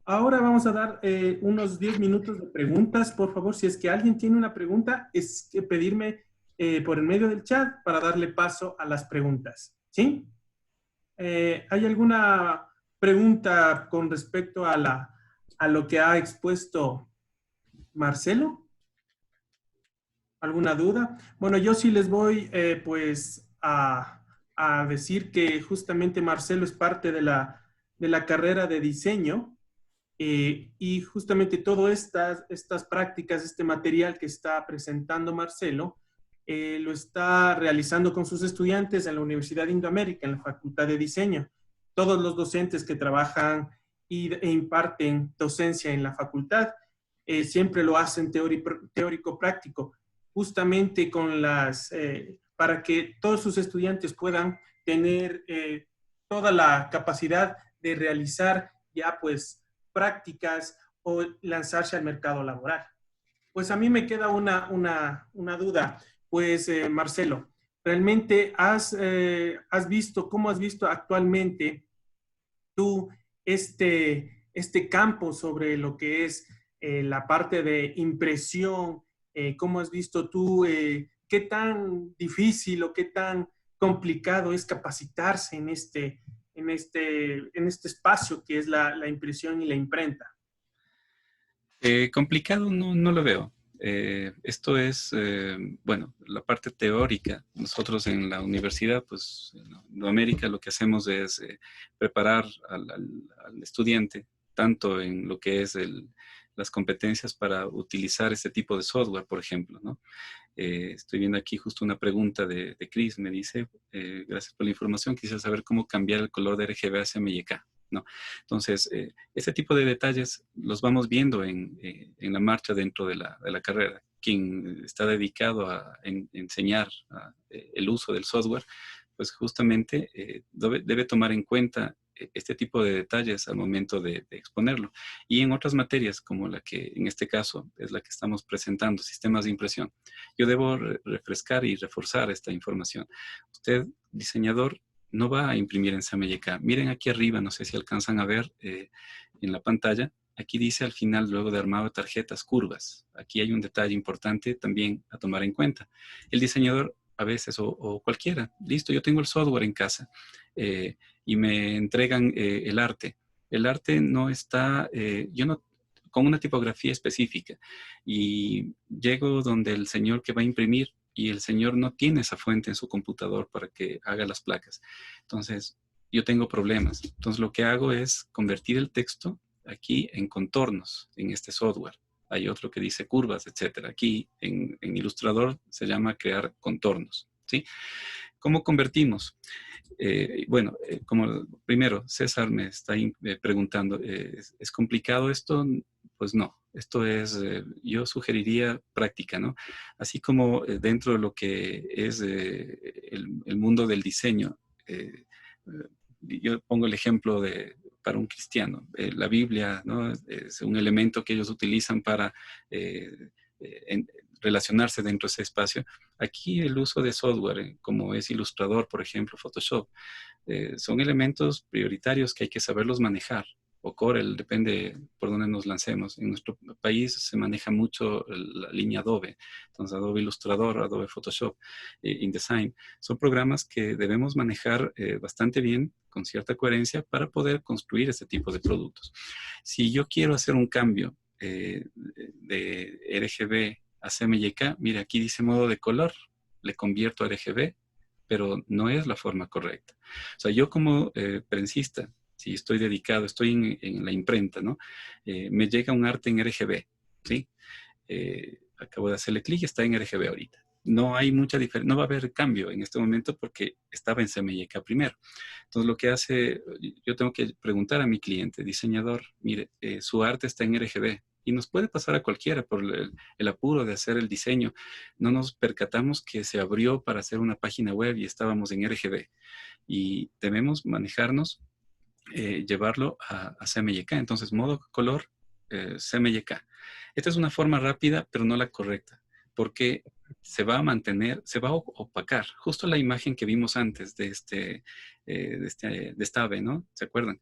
Ahora vamos a dar unos 10 minutos de preguntas. Por favor, si es que alguien tiene una pregunta, es que pedirme por el medio del chat para darle paso a las preguntas. ¿Sí? ¿Hay alguna pregunta con respecto a lo que ha expuesto Marcelo? ¿Alguna duda? Bueno, yo sí les voy pues a decir que justamente Marcelo es parte de la carrera de diseño y justamente todas estas prácticas, este material que está presentando Marcelo, lo está realizando con sus estudiantes en la Universidad de Indoamérica, en la Facultad de Diseño. Todos los docentes que trabajan e imparten docencia en la facultad siempre lo hacen teórico-práctico, justamente para que todos sus estudiantes puedan tener toda la capacidad de realizar ya pues prácticas o lanzarse al mercado laboral. Pues a mí me queda una duda. Pues Marcelo, ¿realmente has visto, cómo has visto actualmente tú este campo sobre lo que es la parte de impresión? ¿Cómo has visto tú qué tan difícil o qué tan complicado es capacitarse en este espacio que es la impresión y la imprenta? Complicado no lo veo. Esto es, bueno, la parte teórica. Nosotros en la universidad, pues en América lo que hacemos es preparar al estudiante, tanto en lo que es las competencias para utilizar este tipo de software, por ejemplo, ¿no? Estoy viendo aquí justo una pregunta de Chris. Me dice, gracias por la información, quisiera saber cómo cambiar el color de RGB a CMYK, ¿no? Entonces, este tipo de detalles los vamos viendo en la marcha dentro de la carrera. Quien está dedicado a enseñar el uso del software, pues justamente debe tomar en cuenta este tipo de detalles al momento de exponerlo. Y en otras materias, como la que en este caso es la que estamos presentando, sistemas de impresión, yo debo refrescar y reforzar esta información. Usted, diseñador, no va a imprimir en CMYK. Miren aquí arriba, no sé si alcanzan a ver en la pantalla, aquí dice al final, luego de armado de tarjetas, curvas. Aquí hay un detalle importante también a tomar en cuenta. El diseñador a veces, o cualquiera, listo, yo tengo el software en casa y me entregan el arte. El arte no está, yo no, con una tipografía específica, y llego donde el señor que va a imprimir y el señor no tiene esa fuente en su computador para que haga las placas. Entonces, yo tengo problemas. Entonces, lo que hago es convertir el texto aquí en contornos, en este software. Hay otro que dice curvas, etcétera. Aquí en Illustrator se llama crear contornos, ¿sí? ¿Cómo convertimos? Bueno, como primero César me está preguntando, ¿es complicado esto? Pues no, esto es, yo sugeriría práctica, ¿no? Así como dentro de lo que es el mundo del diseño, yo pongo el ejemplo para un cristiano, la Biblia, ¿no? Es un elemento que ellos utilizan para relacionarse dentro de ese espacio. Aquí el uso de software, como es Illustrator, por ejemplo, Photoshop, son elementos prioritarios que hay que saberlos manejar. O Corel, depende por dónde nos lancemos. En nuestro país se maneja mucho la línea Adobe, entonces Adobe Illustrator, Adobe Photoshop, InDesign. Son programas que debemos manejar bastante bien, con cierta coherencia, para poder construir este tipo de productos. Si yo quiero hacer un cambio de RGB a CMYK, mira, aquí dice modo de color, le convierto a RGB, pero no es la forma correcta. O sea, yo como prensista, si estoy dedicado, estoy en la imprenta, ¿no? Me llega un arte en RGB, ¿sí? Acabo de hacerle clic y está en RGB ahorita. No hay mucha diferencia, no va a haber cambio en este momento porque estaba en CMYK primero. Entonces, lo que hace, yo tengo que preguntar a mi cliente, diseñador, mire, su arte está en RGB. Y nos puede pasar a cualquiera por el apuro de hacer el diseño. No nos percatamos que se abrió para hacer una página web y estábamos en RGB. Y debemos manejarnos, llevarlo a CMYK. Entonces, modo color, CMYK. Esta es una forma rápida, pero no la correcta, porque se va a mantener, se va a opacar. Justo la imagen que vimos antes de esta ave, ¿no? ¿Se acuerdan?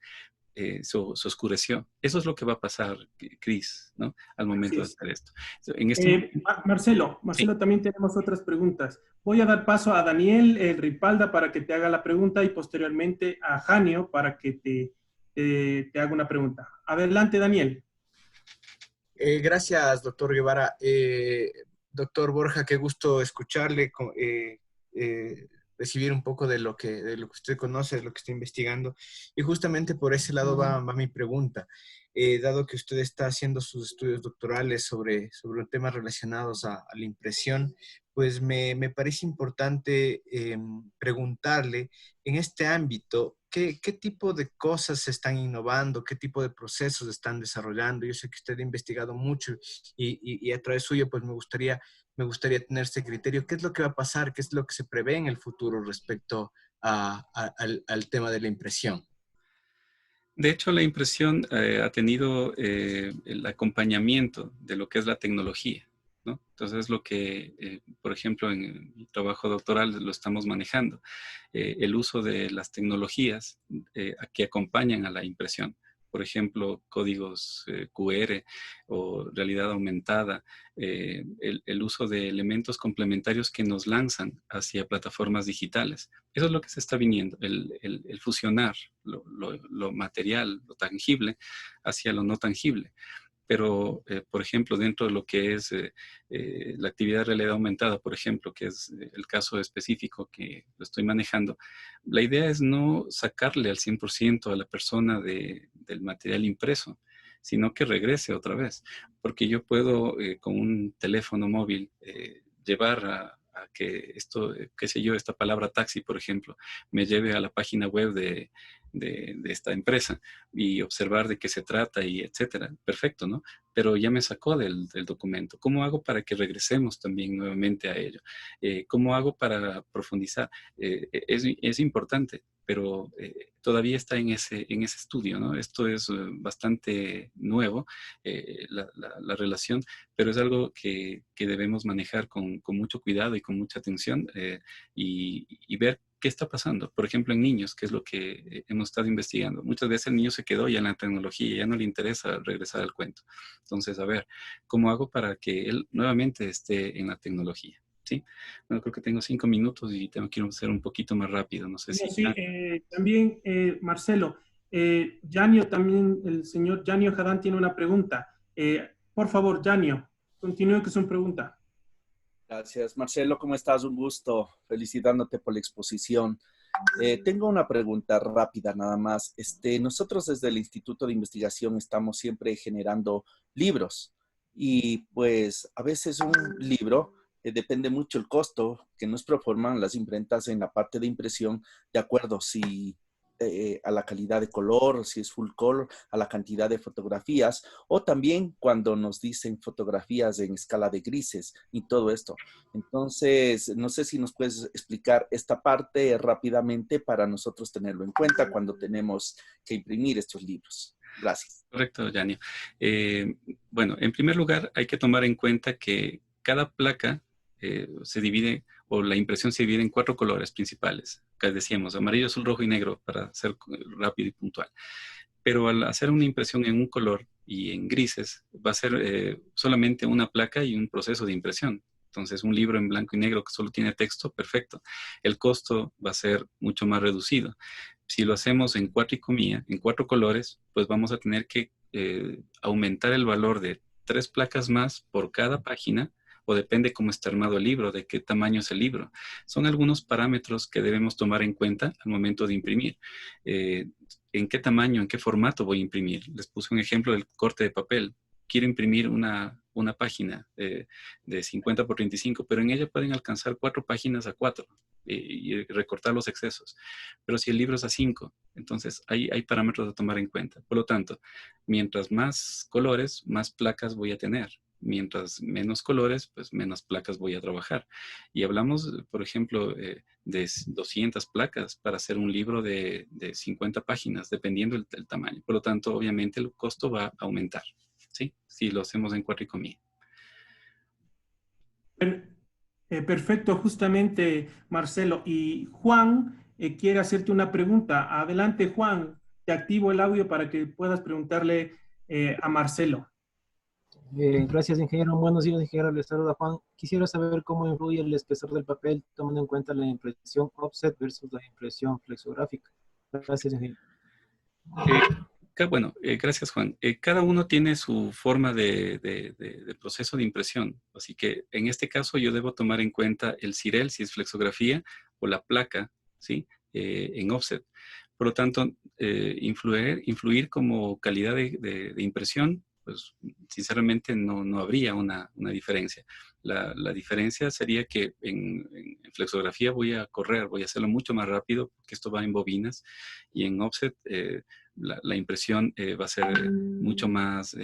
Se oscureció. Eso es lo que va a pasar, Cris, ¿no? Al Así momento de es. hacer esto. En este momento, Marcelo, sí. también tenemos otras preguntas. Voy a dar paso a Daniel Ripalda para que te haga la pregunta y posteriormente a Janio para que te haga una pregunta. Adelante, Daniel. Gracias, doctor Guevara. Doctor Borja, qué gusto escucharle, recibir un poco de lo que usted conoce, de lo que está investigando. Y justamente por ese lado va mi pregunta. Dado que usted está haciendo sus estudios doctorales sobre temas relacionados a la impresión, pues me parece importante preguntarle en este ámbito, ¿qué tipo de cosas se están innovando? ¿Qué tipo de procesos están desarrollando? Yo sé que usted ha investigado mucho y a través suyo, pues me gustaría tener ese criterio. ¿Qué es lo que va a pasar? ¿Qué es lo que se prevé en el futuro respecto al tema de la impresión? De hecho, la impresión ha tenido el acompañamiento de lo que es la tecnología, ¿no? Entonces, es lo que, por ejemplo, en mi trabajo doctoral lo estamos manejando, el uso de las tecnologías que acompañan a la impresión. por ejemplo, códigos QR o realidad aumentada, el uso de elementos complementarios que nos lanzan hacia plataformas digitales. Eso es lo que se está viniendo, el fusionar lo material, lo tangible, hacia lo no tangible. Pero, por ejemplo, dentro de lo que es la actividad de realidad aumentada, por ejemplo, que es el caso específico que lo estoy manejando, la idea es no sacarle al 100% a la persona del material impreso, sino que regrese otra vez. Porque yo puedo, con un teléfono móvil, llevar a que esto, qué sé yo, esta palabra taxi, por ejemplo, me lleve a la página web de esta empresa y observar de qué se trata y etcétera. Perfecto, ¿no? Pero ya me sacó del documento. ¿Cómo hago para que regresemos también nuevamente a ello? ¿Cómo hago para profundizar? Es importante, pero todavía está en ese estudio, ¿no? Esto es bastante nuevo, la relación, pero es algo que debemos manejar con mucho cuidado y con mucha atención y ver qué está pasando. Por ejemplo, en niños, que es lo que hemos estado investigando. Muchas veces el niño se quedó ya en la tecnología, ya no le interesa regresar al cuento. Entonces, a ver, ¿cómo hago para que él nuevamente esté en la tecnología? ¿Sí? Bueno, creo que tengo 5 minutos y tengo que ir a ser un poquito más rápido. No sé si... Sí, también, Marcelo, Yanio también, el señor Yanio Jadán tiene una pregunta. Por favor, Yanio, continúe con su pregunta. Gracias, Marcelo, ¿cómo estás? Un gusto, felicitándote por la exposición. Tengo una pregunta rápida nada más. Nosotros desde el Instituto de Investigación estamos siempre generando libros y pues a veces un libro depende mucho el costo que nos proforman las imprentas en la parte de impresión, de acuerdo si a la calidad de color, si es full color, a la cantidad de fotografías, o también cuando nos dicen fotografías en escala de grises y todo esto. Entonces, no sé si nos puedes explicar esta parte rápidamente para nosotros tenerlo en cuenta cuando tenemos que imprimir estos libros. Gracias. Correcto, Yanio. Bueno, en primer lugar, hay que tomar en cuenta que cada placa se divide, o la impresión se divide en 4 colores principales, que decíamos, amarillo, azul, rojo y negro, para ser rápido y puntual. Pero al hacer una impresión en un color y en grises, va a ser solamente una placa y un proceso de impresión. Entonces, un libro en blanco y negro que solo tiene texto, perfecto. El costo va a ser mucho más reducido. Si lo hacemos en cuatricomía, en 4 colores, pues vamos a tener que aumentar el valor de 3 placas más por cada página, o depende cómo está armado el libro, de qué tamaño es el libro. Son algunos parámetros que debemos tomar en cuenta al momento de imprimir. ¿En qué tamaño, en qué formato voy a imprimir? Les puse un ejemplo del corte de papel. Quiero imprimir una página de 50 por 35, pero en ella pueden alcanzar 4 páginas a 4 y recortar los excesos. Pero si el libro es a 5, entonces hay parámetros a tomar en cuenta. Por lo tanto, mientras más colores, más placas voy a tener. Mientras menos colores, pues menos placas voy a trabajar. Y hablamos, por ejemplo, de 200 placas para hacer un libro de 50 páginas, dependiendo del tamaño. Por lo tanto, obviamente el costo va a aumentar, ¿sí? Si lo hacemos en cuatricomía. Perfecto, justamente, Marcelo. Y Juan quiere hacerte una pregunta. Adelante, Juan. Te activo el audio para que puedas preguntarle a Marcelo. Gracias, ingeniero. Buenos días, ingeniero. Les saluda Juan. Quisiera saber cómo influye el espesor del papel, tomando en cuenta la impresión offset versus la impresión flexográfica. Gracias, ingeniero. Bueno, gracias, Juan. Cada uno tiene su forma de proceso de impresión. Así que en este caso yo debo tomar en cuenta el CIREL, si es flexografía, o la placa, ¿sí? En offset. Por lo tanto, influir como calidad de impresión, pues sinceramente no habría una diferencia. La diferencia sería que en flexografía voy a correr, voy a hacerlo mucho más rápido, porque esto va en bobinas, y en offset la impresión va a ser mucho más,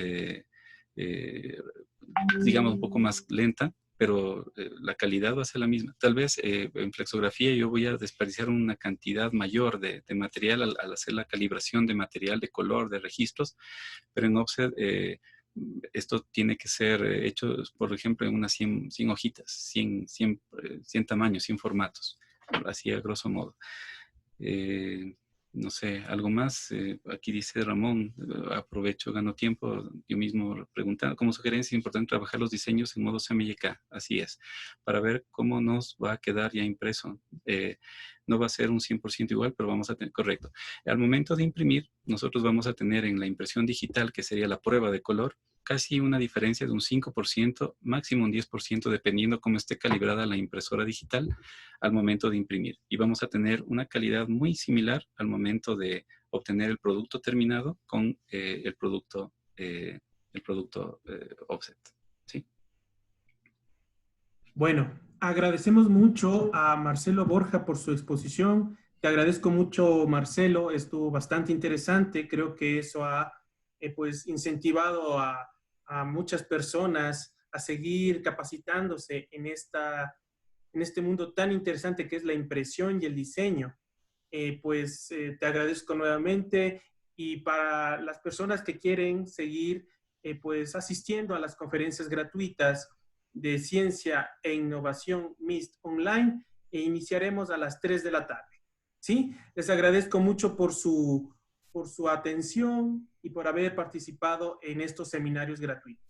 digamos, un poco más lenta, pero la calidad va a ser la misma. Tal vez en flexografía yo voy a desperdiciar una cantidad mayor de material al hacer la calibración de material, de color, de registros, pero en offset esto tiene que ser hecho, por ejemplo, en unas 100 hojitas, 100 tamaños, 100 formatos, así a grosso modo. No sé, algo más. Aquí dice Ramón, aprovecho, gano tiempo. Yo mismo preguntando, como sugerencia es importante trabajar los diseños en modo CMYK. Así es, para ver cómo nos va a quedar ya impreso. No va a ser un 100% igual, pero vamos a tener, correcto. Al momento de imprimir, nosotros vamos a tener en la impresión digital, que sería la prueba de color, casi una diferencia de un 5%, máximo un 10%, dependiendo cómo esté calibrada la impresora digital al momento de imprimir. Y vamos a tener una calidad muy similar al momento de obtener el producto terminado con el producto offset. ¿Sí? Bueno, agradecemos mucho a Marcelo Borja por su exposición. Te agradezco mucho, Marcelo. Estuvo bastante interesante. Creo que eso ha pues incentivado a muchas personas a seguir capacitándose en este mundo tan interesante que es la impresión y el diseño. Te agradezco nuevamente, y para las personas que quieren seguir pues asistiendo a las conferencias gratuitas de ciencia e innovación MIST online, iniciaremos a las 3 de la tarde. ¿Sí? Les agradezco mucho por su atención y por haber participado en estos seminarios gratuitos.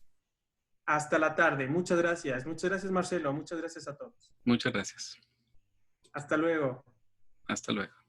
Hasta la tarde. Muchas gracias. Muchas gracias, Marcelo. Muchas gracias a todos. Muchas gracias. Hasta luego. Hasta luego.